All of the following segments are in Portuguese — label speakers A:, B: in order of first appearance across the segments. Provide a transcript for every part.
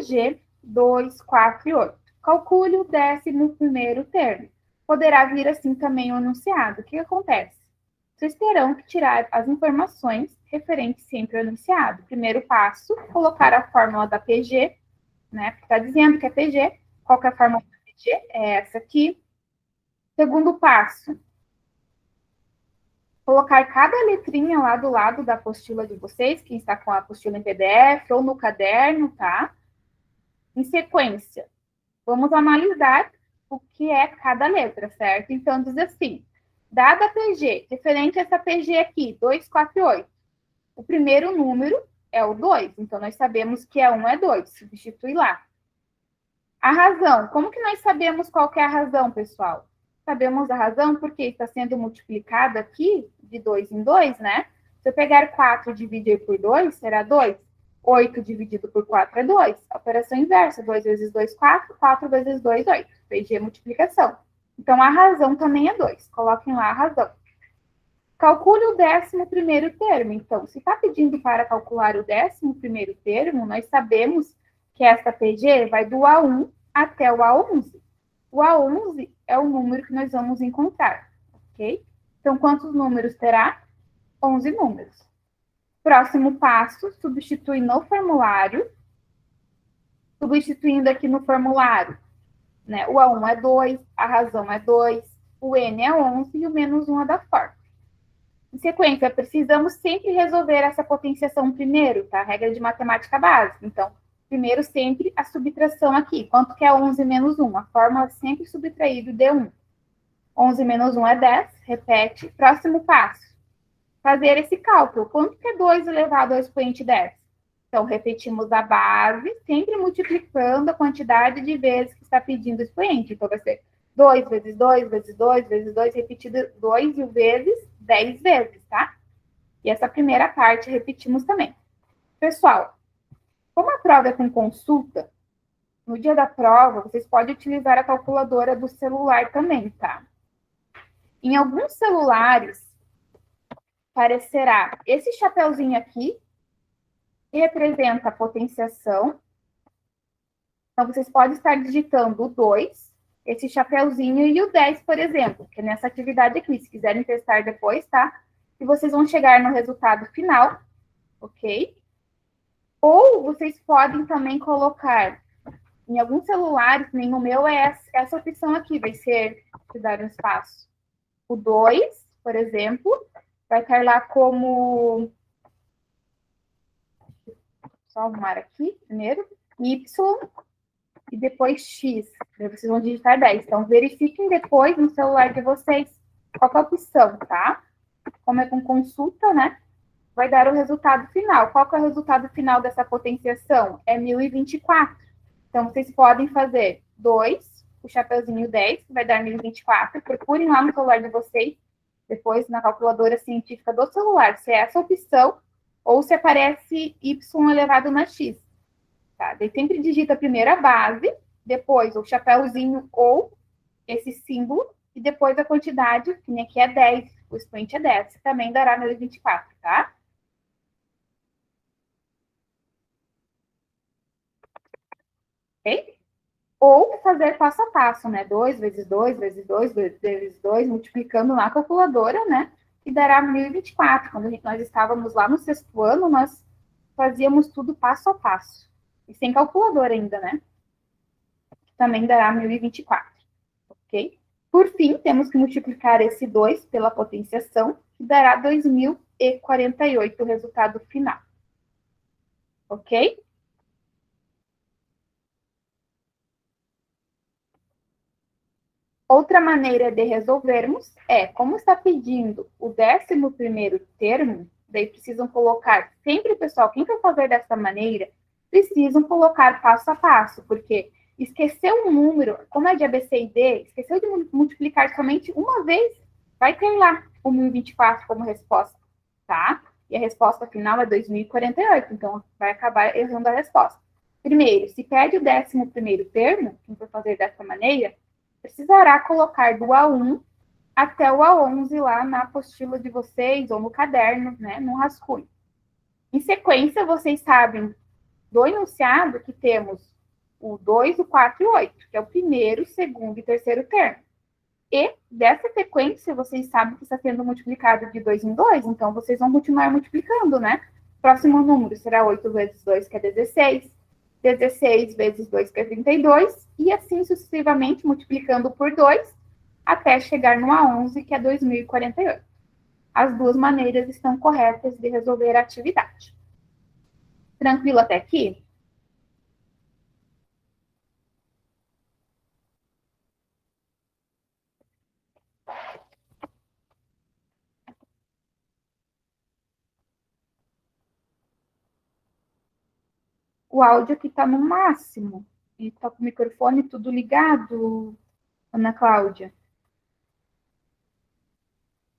A: PG 2, 4 e 8. Calcule o 11º termo. Poderá vir assim também o enunciado. O que acontece? Vocês terão que tirar as informações referentes sempre ao enunciado. Primeiro passo, colocar a fórmula da PG, né? Porque está dizendo que é PG. Qual que é a fórmula da PG? É essa aqui. Segundo passo, colocar cada letrinha lá do lado da apostila de vocês, quem está com a apostila em PDF ou no caderno, tá? Em sequência, vamos analisar o que é cada letra, certo? Então, diz assim, dada a PG, referente a essa PG aqui, 2, 4 e 8, o primeiro número é o 2, então nós sabemos que é 1 é 2, substitui lá. A razão, como que nós sabemos qual que é a razão, pessoal? Sabemos a razão porque está sendo multiplicado aqui de 2 em 2, né? Se eu pegar 4 e dividir por 2, será 2. 8 dividido por 4 é 2. Operação inversa, 2 vezes 2, 4. 4 vezes 2, 8. PG multiplicação. Então, a razão também é 2. Coloquem lá a razão. Calcule o 11º termo. Então, se está pedindo para calcular o 11º termo, nós sabemos que esta PG vai do A1 até o A11. O A11 é o número que nós vamos encontrar, ok? Então, quantos números terá? 11 números. Próximo passo, substitui no formulário. Substituindo aqui no formulário, né? O A1 é 2, a razão é 2, o N é 11 e o menos 1 é da fórmula. Em sequência, precisamos sempre resolver essa potenciação primeiro, tá? Regra de matemática básica. Então, primeiro sempre a subtração aqui. Quanto que é 11 menos 1? A fórmula sempre subtraído de 1. 11 menos 1 é 10. Repete. Próximo passo. Fazer esse cálculo. Quanto que é 2 elevado ao expoente 10? Então, repetimos a base, sempre multiplicando a quantidade de vezes que está pedindo o expoente. Então, vai ser 2 vezes 2, vezes 2, vezes 2, repetido 2 vezes 10 vezes, tá? E essa primeira parte repetimos também. Pessoal, como a prova é com consulta, no dia da prova, vocês podem utilizar a calculadora do celular também, tá? Em alguns celulares, aparecerá esse chapeuzinho aqui, que representa a potenciação. Então, vocês podem estar digitando o 2, esse chapeuzinho, e o 10, por exemplo, que é nessa atividade aqui, se quiserem testar depois, tá? E vocês vão chegar no resultado final, ok? Ou vocês podem também colocar, em alguns celulares, nem no meu, é essa opção aqui, vai ser, se dar um espaço, o 2, por exemplo, vai estar lá como, só arrumar aqui primeiro, Y, e depois X. Daí vocês vão digitar 10. Então, verifiquem depois no celular de vocês qual é a opção, tá? Como é com consulta, né? Vai dar o resultado final. Qual que é o resultado final dessa potenciação? É 1024. Então, vocês podem fazer 2, o chapeuzinho 10, que vai dar 1024. Procurem lá no celular de vocês, depois na calculadora científica do celular, se é essa opção ou se aparece Y elevado na X. Tá? Daí sempre digita primeiro a base, depois o chapéuzinho ou esse símbolo, e depois a quantidade, que aqui é 10, o expoente é 10, também dará 1024, tá? Ok? Ou fazer passo a passo, né? 2 vezes 2, vezes 2, vezes 2, multiplicando na calculadora, né? E dará 1024. Quando nós estávamos lá no 6º ano, nós fazíamos tudo passo a passo. E sem calculadora ainda, né? Também dará 1024, ok? Por fim, temos que multiplicar esse 2 pela potenciação, que dará 2048 o resultado final. Ok? Outra maneira de resolvermos é, como está pedindo o 11º termo, daí precisam colocar, sempre, pessoal, quem for fazer dessa maneira, precisam colocar passo a passo, porque esqueceu um número, como é de A, B, C e D, esqueceu de multiplicar somente uma vez, vai ter lá o 1024 como resposta, tá? E a resposta final é 2048, então vai acabar errando a resposta. Primeiro, se pede o 11º termo, quem for fazer dessa maneira, precisará colocar do A1 até o A11 lá na apostila de vocês, ou no caderno, né, no rascunho. Em sequência, vocês sabem do enunciado que temos o 2, o 4 e o 8, que é o primeiro, segundo e terceiro termo. E dessa sequência, vocês sabem que está sendo multiplicado de 2 em 2, então vocês vão continuar multiplicando, né? Próximo número será 8 vezes 2, que é 16. 16 vezes 2, que é 32. E assim sucessivamente, multiplicando por 2, até chegar no A11, que é 2048. As duas maneiras estão corretas de resolver a atividade. Tranquilo até aqui? O áudio aqui está no máximo. E está com o microfone tudo ligado, Ana Cláudia.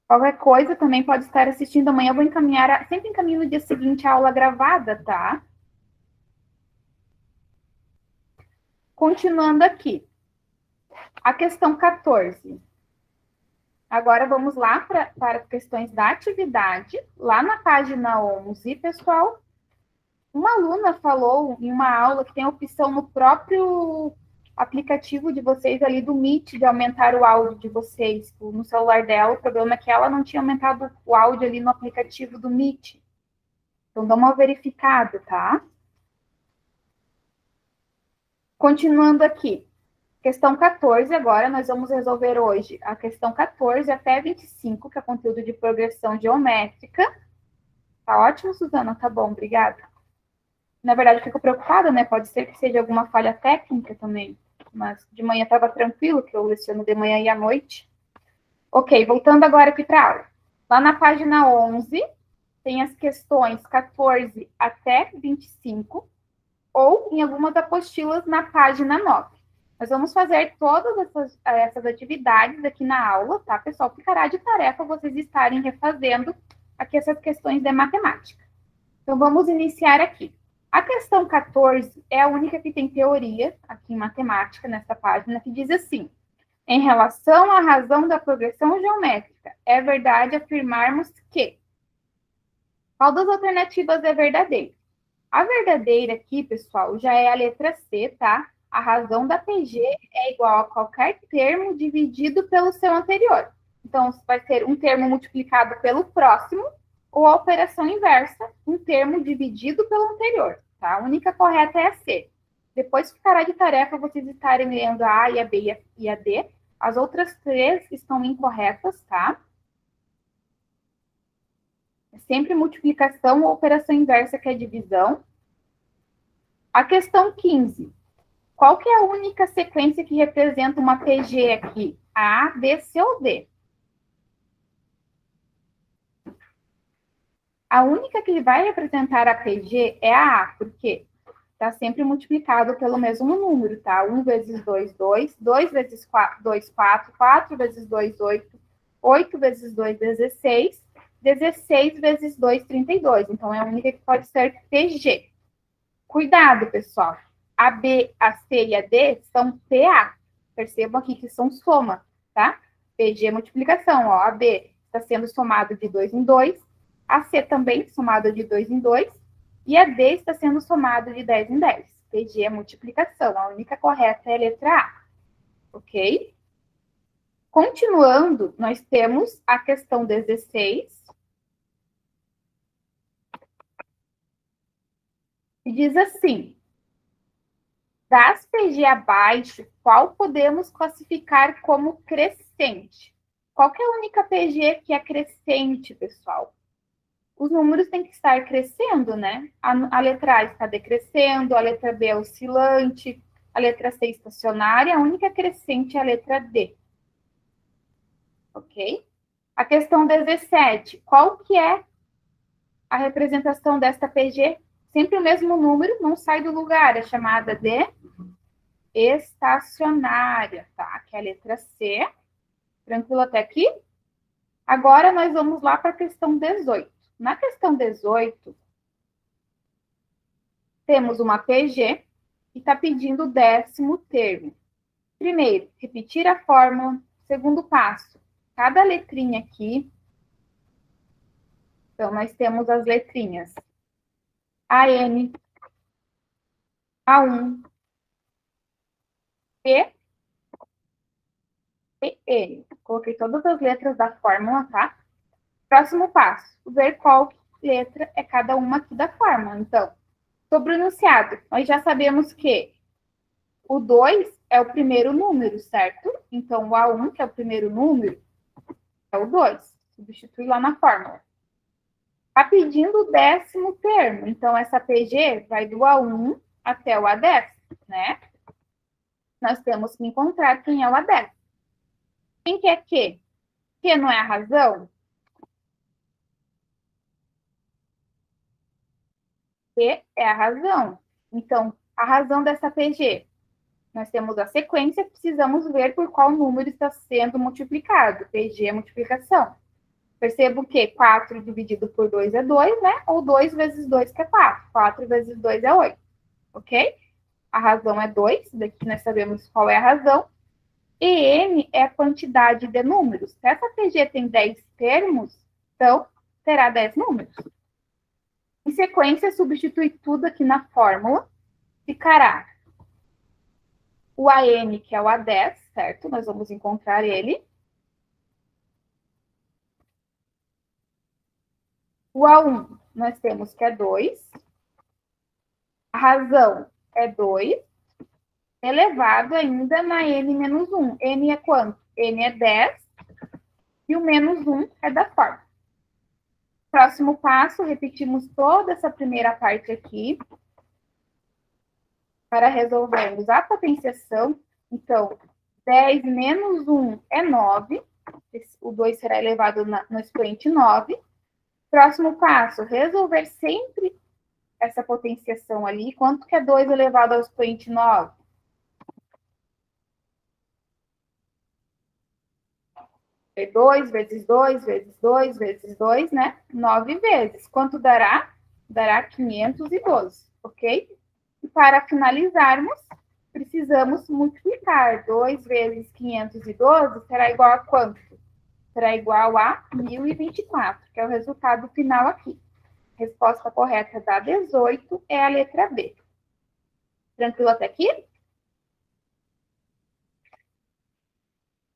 A: Qualquer coisa também pode estar assistindo amanhã. Eu vou encaminhar, sempre encaminho no dia seguinte a aula gravada, tá? Continuando aqui. A questão 14. Agora vamos lá para questões da atividade. Lá na página 11, pessoal, uma aluna falou em uma aula que tem a opção no próprio aplicativo de vocês ali do Meet de aumentar o áudio de vocês no celular dela. O problema é que ela não tinha aumentado o áudio ali no aplicativo do Meet. Então, dá uma verificada, tá? Continuando aqui. Questão 14, agora nós vamos resolver hoje a questão 14 até 25, que é conteúdo de progressão geométrica. Tá ótimo, Suzana? Tá bom, obrigada. Na verdade, eu fico preocupada, né? Pode ser que seja alguma falha técnica também. Mas de manhã estava tranquilo, que eu leciono de manhã e à noite. Ok, voltando agora aqui para a aula. Lá na página 11, tem as questões 14 até 25, ou em algumas apostilas na página 9. Nós vamos fazer todas essas atividades aqui na aula, tá, pessoal? Ficará de tarefa vocês estarem refazendo aqui essas questões de matemática. Então, vamos iniciar aqui. A questão 14 é a única que tem teoria aqui em matemática, nessa página, que diz assim: em relação à razão da progressão geométrica, é verdade afirmarmos que qual das alternativas é verdadeira? A verdadeira aqui, pessoal, já é a letra C, tá? A razão da PG é igual a qualquer termo dividido pelo seu anterior. Então, vai ser um termo multiplicado pelo próximo, ou a operação inversa, um termo dividido pelo anterior, tá? A única correta é a C. Depois ficará de tarefa vocês estarem lendo a A e a B e a D. As outras três estão incorretas, tá? É sempre multiplicação ou operação inversa que é divisão. A questão 15. Qual que é a única sequência que representa uma PG aqui? A, B, C ou D? A única que vai representar a PG é a A, porque está sempre multiplicado pelo mesmo número, tá? 1 vezes 2, 2. 2 vezes 4, 2, 4. 4 vezes 2, 8. 8 vezes 2, 16. 16 vezes 2, 32. Então, é a única que pode ser PG. Cuidado, pessoal. A B, a C e a D são PA. Percebam aqui que são soma, tá? PG é multiplicação, ó. A B está sendo somado de 2 em 2. A C também somada de 2 em 2. E a D está sendo somado de 10 em 10. PG é multiplicação. A única correta é a letra A. Ok? Continuando, nós temos a questão 16. E diz assim: das PG abaixo, qual podemos classificar como crescente? Qual que é a única PG que é crescente, pessoal? Os números têm que estar crescendo, né? A letra A está decrescendo, a letra B é oscilante, a letra C é estacionária, a única crescente é a letra D. Ok? A questão 17. Qual que é a representação desta PG? Sempre o mesmo número, não sai do lugar, é chamada de estacionária, tá? Que é a letra C. Tranquilo até aqui? Agora nós vamos lá para a questão 18. Na questão 18, temos uma PG que está pedindo o 10º termo. Primeiro, repetir a fórmula. Segundo passo, cada letrinha aqui. Então, nós temos as letrinhas AN, A1, P e N. Coloquei todas as letras da fórmula, tá? Próximo passo, ver qual letra é cada uma aqui da fórmula. Então, sobre o enunciado, nós já sabemos que o 2 é o primeiro número, certo? Então, o A1, que é o primeiro número, é o 2. Substitui lá na fórmula. Está pedindo o 10º termo. Então, essa PG vai do A1 até o A10, né? Nós temos que encontrar quem é o A10. Quem que é Q? Q não é a razão? Q é a razão. Então, a razão dessa PG. Nós temos a sequência, precisamos ver por qual número está sendo multiplicado. PG é multiplicação. Percebo que 4 dividido por 2 é 2, né? Ou 2 vezes 2 que é 4. 4 vezes 2 é 8. Ok? A razão é 2, daqui nós sabemos qual é a razão. E N é a quantidade de números. Se essa PG tem 10 termos, então terá 10 números. Em sequência, substitui tudo aqui na fórmula. Ficará o AN, que é o A10, certo? Nós vamos encontrar ele. O A1, nós temos que é 2. A razão é 2, elevado ainda na N menos 1. N é quanto? N é 10, e o menos 1 é da fórmula. Próximo passo, repetimos toda essa primeira parte aqui, para resolvermos a potenciação. Então, 10 menos 1 é 9, o 2 será elevado no expoente 9. Próximo passo, resolver sempre essa potenciação ali. Quanto que é 2 elevado ao expoente 9? É 2 vezes 2 vezes 2 vezes 2, né? 9 vezes. Quanto dará? Dará 512, ok? E para finalizarmos, precisamos multiplicar. 2 vezes 512 será igual a quanto? Será igual a 1024, que é o resultado final aqui. Resposta correta da 18 é a letra B. Tranquilo até aqui?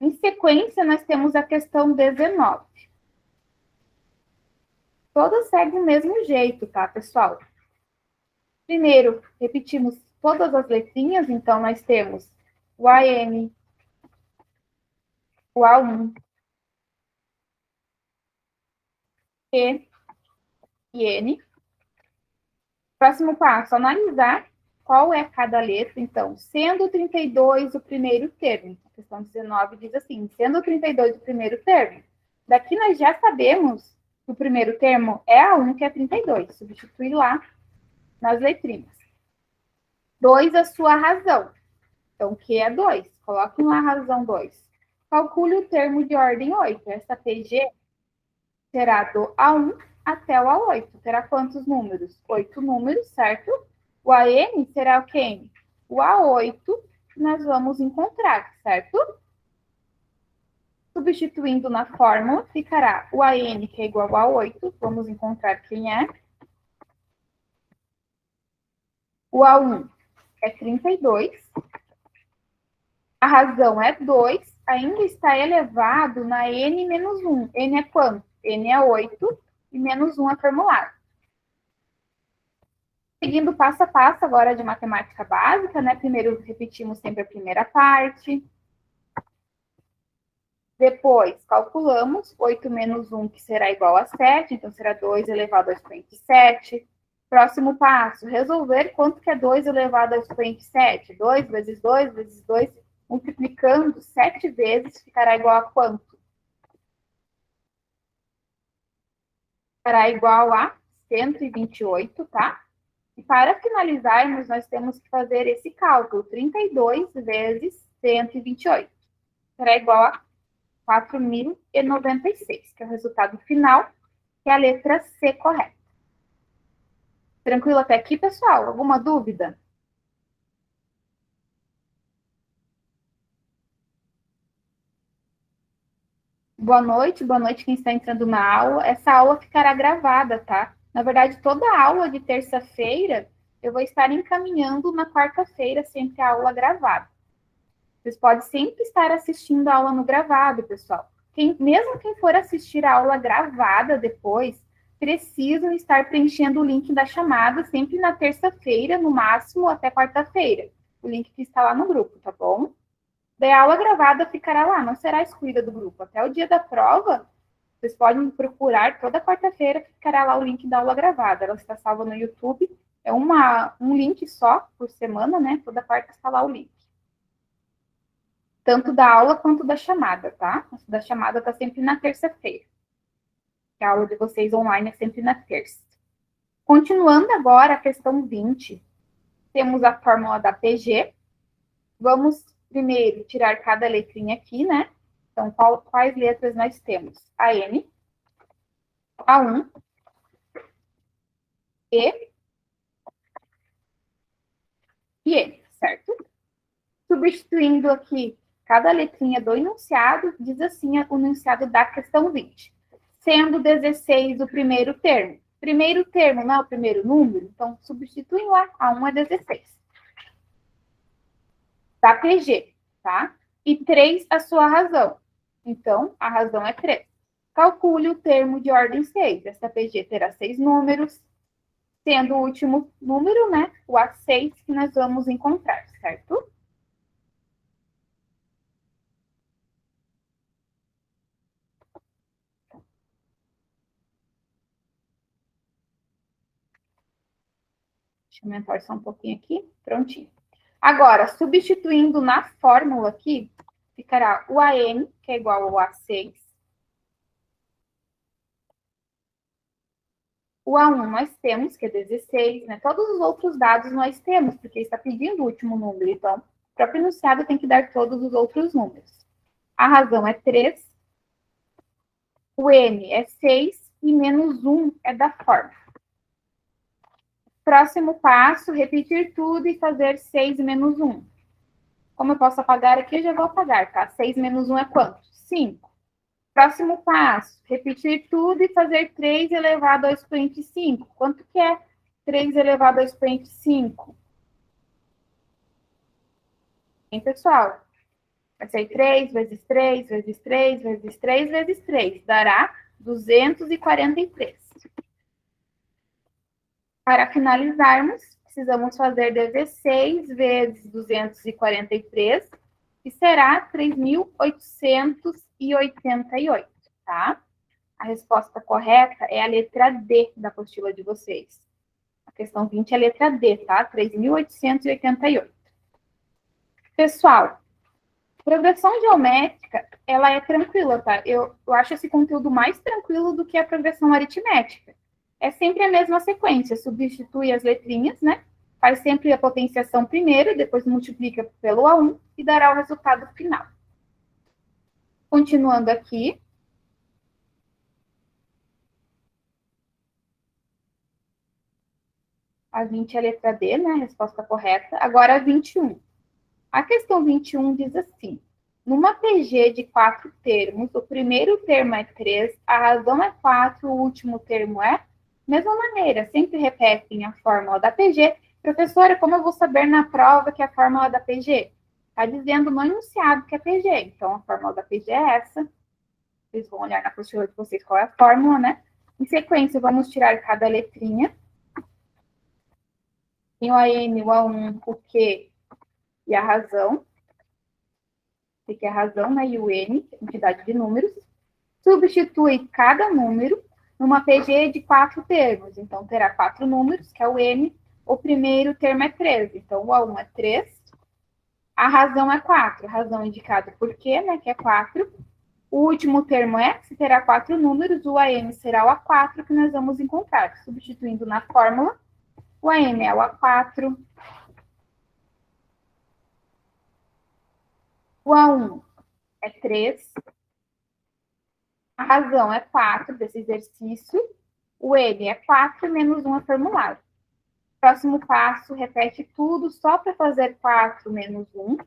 A: Em sequência, nós temos a questão 19. Todas seguem o mesmo jeito, tá, pessoal? Primeiro, repetimos todas as letrinhas, então nós temos o AM, o A1, E e N. Próximo passo, analisar qual é cada letra. Então, sendo o 32 o primeiro termo, a questão 19 diz assim, sendo o 32 o primeiro termo, daqui nós já sabemos que o primeiro termo é A1, que é 32. Substitui lá nas letrinhas. 2 a sua razão. Então, que é 2? Coloque lá a razão 2. Calcule o termo de ordem 8. Essa PG será do A1 até o A8. Terá quantos números? 8 números, certo? O AN será o quê? O A8 que nós vamos encontrar, certo? Substituindo na fórmula, ficará o AN, que é igual a 8. Vamos encontrar quem é. O A1 é 32. A razão é 2. Ainda está elevado na N menos 1. N é quanto? N é 8 e menos 1 é formulado. Seguindo passo a passo agora de matemática básica, né? Primeiro repetimos sempre a primeira parte. Depois calculamos 8 menos 1, que será igual a 7, então será 2 elevado ao expoente 7. Próximo passo, resolver quanto que é 2 elevado ao expoente 7. 2 vezes 2 vezes 2, multiplicando 7 vezes, ficará igual a quanto? Será igual a 128, tá? E para finalizarmos, nós temos que fazer esse cálculo. 32 vezes 128. Será igual a 4.096, que é o resultado final, que é a letra C correta. Tranquilo até aqui, pessoal? Alguma dúvida? Boa noite quem está entrando na aula. Essa aula ficará gravada, tá? Na verdade, toda a aula de terça-feira eu vou estar encaminhando na quarta-feira, sempre a aula gravada. Vocês podem sempre estar assistindo a aula no gravado, pessoal. Mesmo quem for assistir a aula gravada depois, precisam estar preenchendo o link da chamada sempre na terça-feira, no máximo até quarta-feira. O link que está lá no grupo, tá bom? Daí a aula gravada ficará lá, não será excluída do grupo. Até o dia da prova, vocês podem procurar toda quarta-feira, ficará lá o link da aula gravada. Ela está salva no YouTube. É um link só por semana, né? Toda quarta está lá o link. Tanto da aula quanto da chamada, tá? Da chamada está sempre na terça-feira. A aula de vocês online é sempre na terça. Continuando agora a questão 20. Temos a fórmula da PG. Vamos primeiro tirar cada letrinha aqui, né? Então, quais letras nós temos? A N, A1, E e N, certo? Substituindo aqui cada letrinha do enunciado, diz assim o enunciado da questão 20. Sendo 16 o primeiro termo. Primeiro termo não é o primeiro número? Então, substituem lá. A1 é 16. Da PG, tá? E 3 a sua razão. Então, a razão é 3. Calcule o termo de ordem 6. Essa PG terá 6 números, sendo o último número, né, o A6 que nós vamos encontrar, certo? Deixa eu aumentar só um pouquinho aqui. Prontinho. Agora, substituindo na fórmula aqui, ficará o AN, que é igual ao A6. O A1 nós temos, que é 16, né? Todos os outros dados nós temos, porque está pedindo o último número. Então, o próprio enunciado tem que dar todos os outros números. A razão é 3. O N é 6 e menos 1 é da forma. Próximo passo, repetir tudo e fazer 6 menos 1. Como eu posso apagar aqui, eu já vou apagar, tá? 6 menos 1 é quanto? 5. Próximo passo, repetir tudo e fazer 3 elevado ao expoente 5. Quanto que é 3 elevado ao expoente 5? Hein, pessoal? Vai ser 3 vezes 3 vezes 3 vezes 3 vezes 3. Dará 243. Para finalizarmos, precisamos fazer 16 vezes 243, que será 3.888, tá? A resposta correta é a letra D da apostila de vocês. A questão 20 é a letra D, tá? 3.888. Pessoal, progressão geométrica, ela é tranquila, tá? Eu acho esse conteúdo mais tranquilo do que a progressão aritmética. É sempre a mesma sequência, substitui as letrinhas, né? Faz sempre a potenciação primeiro, depois multiplica pelo A1 e dará o resultado final. Continuando aqui. A 20 é a letra D, né? A resposta correta. Agora a 21. A questão 21 diz assim: numa PG de 4 termos, o primeiro termo é 3, a razão é 4, o último termo é? Mesma maneira, sempre repetem a fórmula da PG. Professora, como eu vou saber na prova que é a fórmula da PG? Está dizendo no enunciado que é PG. Então, a fórmula da PG é essa. Vocês vão olhar na apostila de vocês qual é a fórmula, né? Em sequência, vamos tirar cada letrinha. Tem o AN, o A1, o Q e a razão. Que é a razão, né? E o N, quantidade de números. Substitui cada número numa PG de 4 termos. Então, terá 4 números, que é o N. O primeiro termo é 3. Então, o A1 é 3. A razão é 4. A razão indicada por Q, né? Que é 4. O último termo é, se terá 4 números, o AN será o A4 que nós vamos encontrar. Substituindo na fórmula, o AN é o A4. O A1 é 3. A razão é 4 desse exercício. O N é 4 menos 1 é formulado. Próximo passo, repete tudo só para fazer 4 menos 1.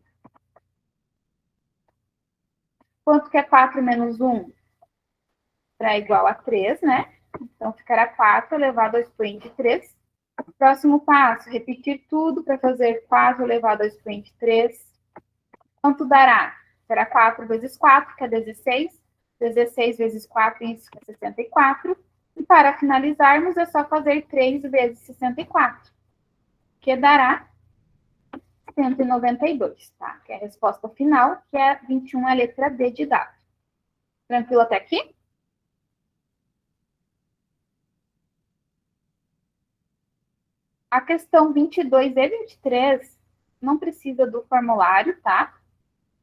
A: Quanto que é 4 menos 1? Será igual a 3, né? Então, ficará 4 elevado ao expoente 3. Próximo passo, repetir tudo para fazer 4 elevado ao expoente 3. Quanto dará? Será 4 vezes 4, que é 16. 16 vezes 4, isso é 64. E para finalizarmos, é só fazer 3 vezes 64, que dará 192, tá? Que é a resposta final, que é 21, a letra D de dado. Tranquilo até aqui? A questão 22 e 23 não precisa do formulário, tá?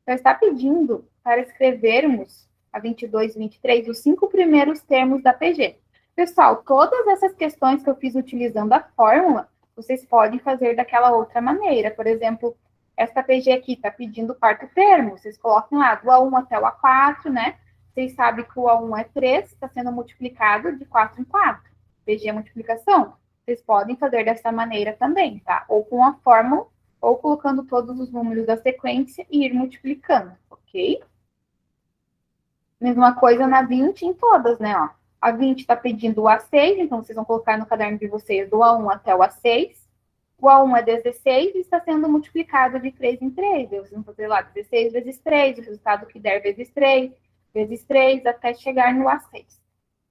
A: Só está pedindo para escrevermos a 22 e 23 os 5 primeiros termos da PG. Pessoal, todas essas questões que eu fiz utilizando a fórmula, vocês podem fazer daquela outra maneira. Por exemplo, esta PG aqui está pedindo o quarto termo. Vocês coloquem lá do A1 até o A4, né? Vocês sabem que o A1 é 3, está sendo multiplicado de 4 em 4. PG é multiplicação. Vocês podem fazer dessa maneira também, tá? Ou com a fórmula, ou colocando todos os números da sequência e ir multiplicando, ok? Mesma coisa na 20 em todas, né? Ó. A 20 está pedindo o A6, então vocês vão colocar no caderno de vocês do A1 até o A6. O A1 é 16 e está sendo multiplicado de 3 em 3. Vocês vão fazer lá 16 vezes 3, o resultado que der vezes 3, até chegar no A6.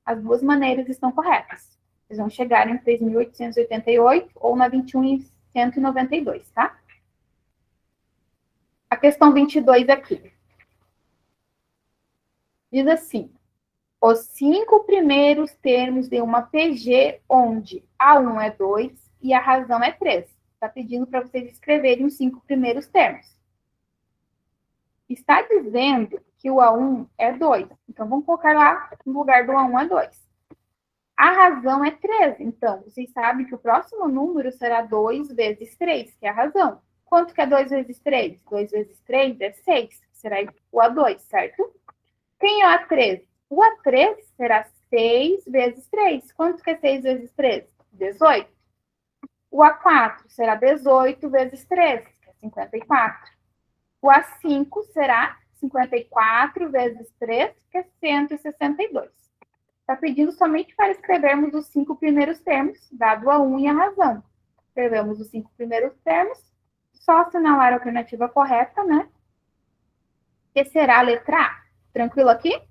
A: As duas maneiras estão corretas. Vocês vão chegar em 3.888 ou na 21 em 192, tá? A questão 22 aqui. Diz assim: os 5 primeiros termos de uma PG onde A1 é 2 e a razão é 3. Está pedindo para vocês escreverem os 5 primeiros termos. Está dizendo que o A1 é 2. Então, vamos colocar lá no lugar do A1 é 2. A razão é 3. Então, vocês sabem que o próximo número será 2 vezes 3, que é a razão. Quanto que é 2 vezes 3? 2 vezes 3 é 6, que será o A2, certo? Quem é o A3? O A3 será 6 vezes 3. Quanto que é 6 vezes 3? 18. O A4 será 18 vezes 3, que é 54. O A5 será 54 vezes 3, que é 162. Está pedindo somente para escrevermos os 5 primeiros termos, dado a 1 e a razão. Escrevemos os 5 primeiros termos, só assinalar a alternativa correta, né? Que será a letra A. Tranquilo aqui?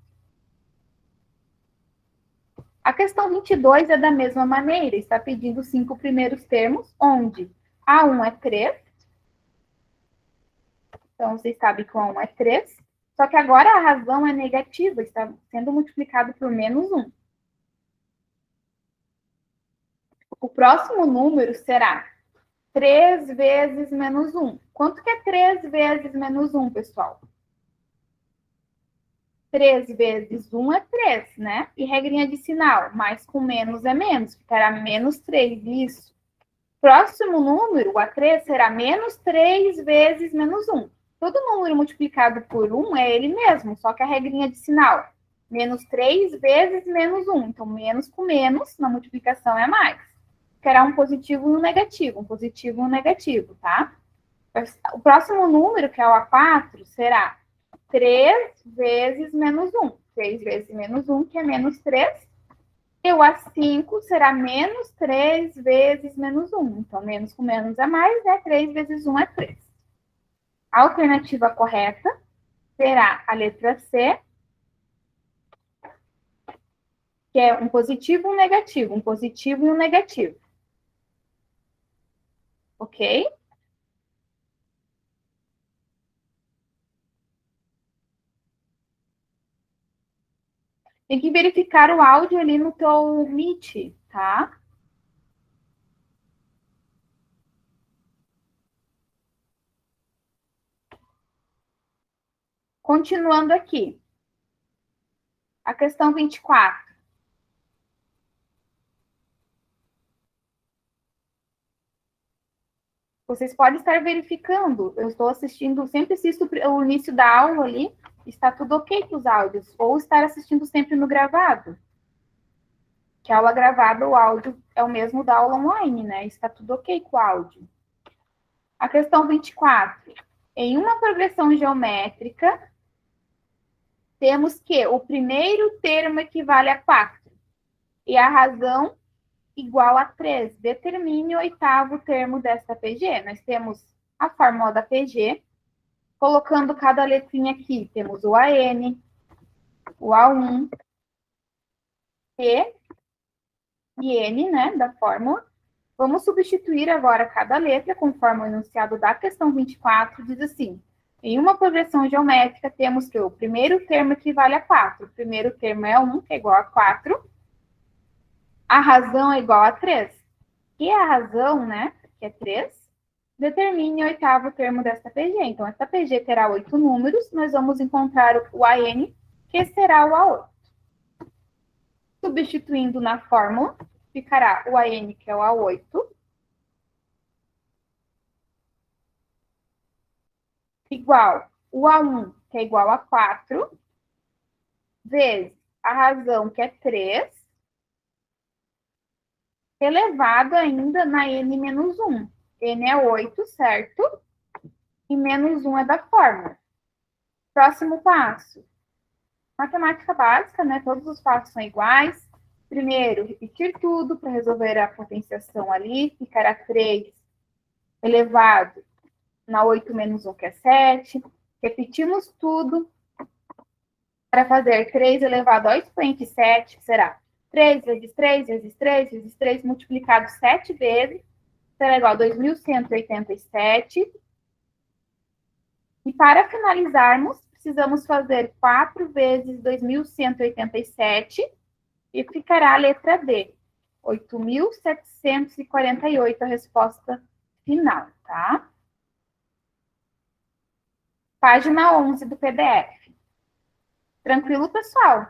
A: A questão 22 é da mesma maneira, está pedindo os 5 primeiros termos, onde A1 é 3. Então, vocês sabem que o A1 é 3. Só que agora a razão é negativa, está sendo multiplicado por menos 1. O próximo número será 3 vezes menos 1. Quanto que é 3 vezes menos 1, pessoal? 3 vezes 1 é 3, né? E regrinha de sinal, mais com menos é menos, ficará menos 3, isso. Próximo número, o A3, será menos 3 vezes menos 1. Todo número multiplicado por 1 é ele mesmo, só que a regrinha de sinal, menos 3 vezes menos 1. Então, menos com menos, na multiplicação é mais. Ficará um positivo e um negativo, tá? O próximo número, que é o A4, será 3 vezes menos 1. 3 vezes menos 1, que é menos 3. E o A5 será menos 3 vezes menos 1. Então, menos com menos é mais, né? 3 vezes 1 é 3. A alternativa correta será a letra C, que é um positivo e um negativo. Um positivo e um negativo. Ok? Tem que verificar o áudio ali no teu Meet, tá? Continuando aqui. A questão 24. Vocês podem estar verificando. Eu estou assistindo, sempre assisto o início da aula ali. Está tudo ok com os áudios. Ou estar assistindo sempre no gravado. Que a aula gravada, o áudio é o mesmo da aula online, né? Está tudo ok com o áudio. A questão 24. Em uma progressão geométrica, temos que o primeiro termo equivale a 4 e a razão igual a 3. Determine o oitavo termo desta PG. Nós temos a fórmula da PG, Colocando cada letrinha aqui, temos o AN, o A1, E e N, né, da fórmula. Vamos substituir agora cada letra conforme o enunciado da questão 24, diz assim: em uma projeção geométrica, temos que o primeiro termo equivale a 4. O primeiro termo é 1, que é igual a 4. A razão é igual a 3. E a razão, né, que é 3, determine o oitavo termo desta PG. Então, esta PG terá 8 números, nós vamos encontrar o AN, que será o A8. Substituindo na fórmula, ficará o AN, que é o A8, igual o A1, que é igual a 4, vezes a razão, que é 3, elevado ainda na N menos 1. N é 8, certo? E menos 1 é da fórmula. Próximo passo. Matemática básica, né? Todos os passos são iguais. Primeiro, repetir tudo para resolver a potenciação ali. Ficará 3 elevado na 8 menos 1, que é 7. Repetimos tudo para fazer 3 elevado ao expoente 7, que será 3 vezes 3 vezes 3 vezes 3 multiplicado 7 vezes, será igual a 2.187. E para finalizarmos, precisamos fazer 4 vezes 2.187 e ficará a letra D, 8.748, a resposta final, tá? Página 11 do PDF. Tranquilo, pessoal?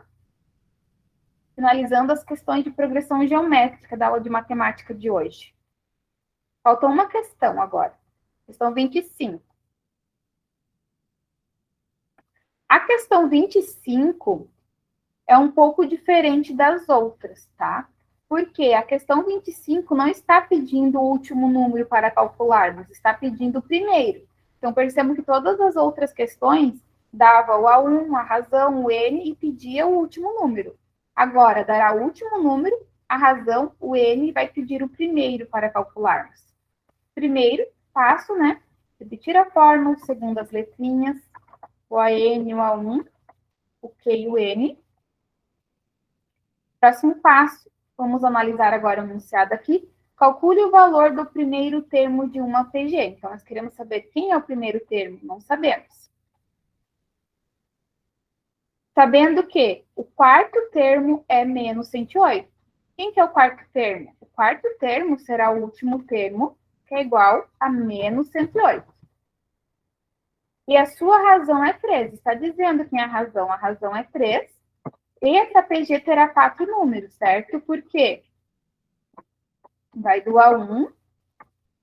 A: Finalizando as questões de progressão geométrica da aula de matemática de hoje. Falta uma questão agora. Questão 25. A questão 25 é um pouco diferente das outras, tá? Porque a questão 25 não está pedindo o último número para calcularmos, está pedindo o primeiro. Então, percebam que todas as outras questões dava o A1, a razão, o N e pedia o último número. Agora, dará o último número, a razão, o N, e vai pedir o primeiro para calcularmos. Primeiro passo, né? Repetir a fórmula segundo as letrinhas, o AN, o A1, o Q e o N. Próximo passo, vamos analisar agora o enunciado aqui. Calcule o valor do primeiro termo de uma PG. Então, nós queremos saber quem é o primeiro termo? Não sabemos. Sabendo que o quarto termo é menos 108. Quem que é o quarto termo? O quarto termo será o último termo, que é igual a menos 108. E a sua razão é 3. Está dizendo quem é a razão? A razão é 3. E essa PG terá 4 números, certo? Por quê? Vai do A1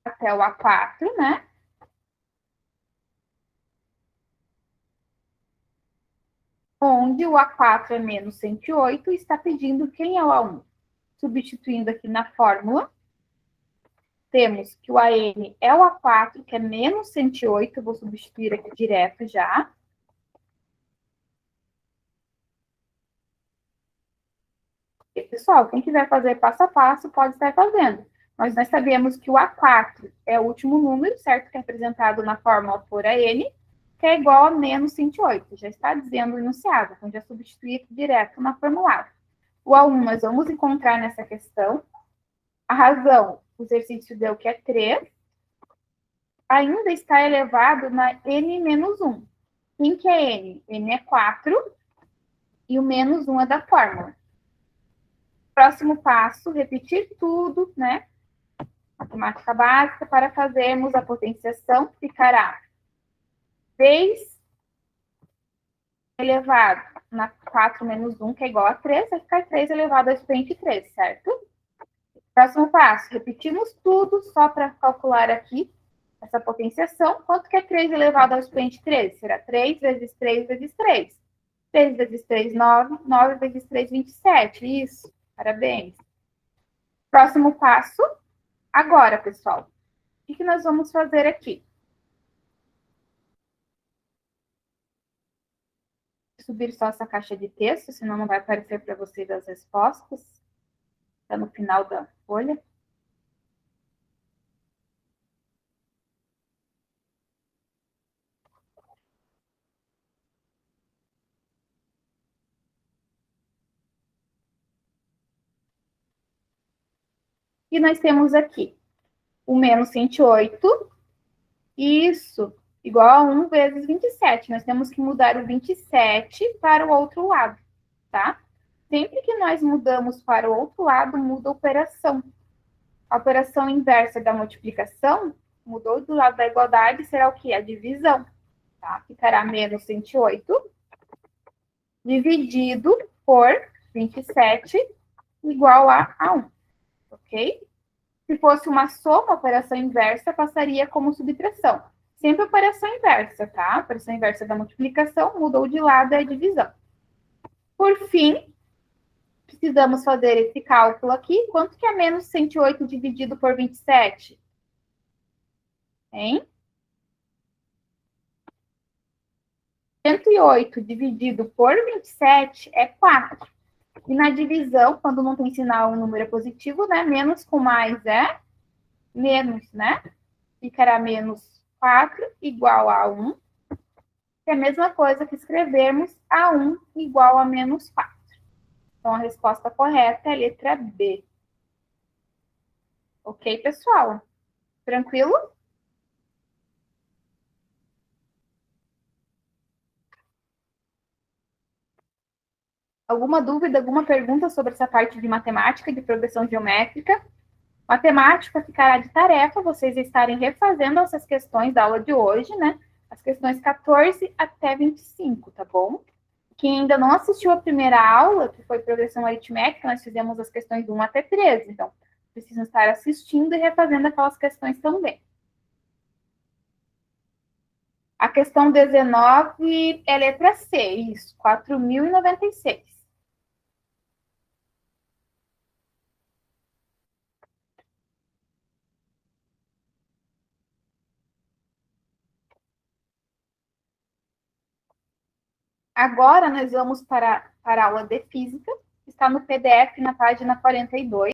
A: até o A4, né? Onde o A4 é menos 108 e está pedindo quem é o A1. Substituindo aqui na fórmula, temos que o AN é o A4, que é menos 108, eu vou substituir aqui direto já. E, pessoal, quem quiser fazer passo a passo, pode estar fazendo. Mas nós sabemos que o A4 é o último número, certo? Que é representado na fórmula por AN, que é igual a menos 108. Já está dizendo o enunciado, então já substituí aqui direto na formulário. O A1 nós vamos encontrar nessa questão. A razão, o exercício deu que é 3. Ainda está elevado na N menos 1. Quem que é N? N é 4 e o menos 1 é da fórmula. Próximo passo, repetir tudo, né? Matemática básica, para fazermos a potenciação, ficará 3 elevado na 4 menos 1, que é igual a 3, vai ficar 3 elevado ao expoente 3, certo? Próximo passo, repetimos tudo só para calcular aqui essa potenciação. Quanto que é 3 elevado ao expoente 13? Será 3 vezes 3 vezes 3. 3 vezes 3, 9. 9 vezes 3, 27. Isso, parabéns. Próximo passo. Agora, pessoal, o que nós vamos fazer aqui? Subir só essa caixa de texto, senão não vai aparecer para vocês as respostas. Está no final da folha. E nós temos aqui o menos 108, isso, igual a 1 vezes 27. Nós temos que mudar o 27 para o outro lado, tá? Sempre que nós mudamos para o outro lado, muda a operação. A operação inversa da multiplicação, mudou do lado da igualdade, será o quê? A divisão, tá? Ficará menos 108 dividido por 27 igual a 1, ok? Se fosse uma soma, a operação inversa passaria como subtração. Sempre operação inversa, tá? A operação inversa da multiplicação mudou de lado é a divisão. Por fim, precisamos fazer esse cálculo aqui. Quanto que é menos 108 dividido por 27? Hein? 108 dividido por 27 é 4. E na divisão, quando não tem sinal, o número é positivo, né? Menos com mais é menos, né? Ficará menos 4 igual a 1. Que é a mesma coisa que escrevermos A1 igual a menos 4. Então, a resposta correta é a letra B. Ok, pessoal? Tranquilo? Alguma dúvida, alguma pergunta sobre essa parte de matemática, de progressão geométrica? Matemática ficará de tarefa vocês estarem refazendo essas questões da aula de hoje, né? As questões 14 até 25, tá bom? Quem ainda não assistiu a primeira aula, que foi progressão aritmética, nós fizemos as questões do 1 até 13. Então, precisam estar assistindo e refazendo aquelas questões também. A questão 19 é letra C, isso, 4.096. Agora, nós vamos para a aula de física, que está no PDF na página 42.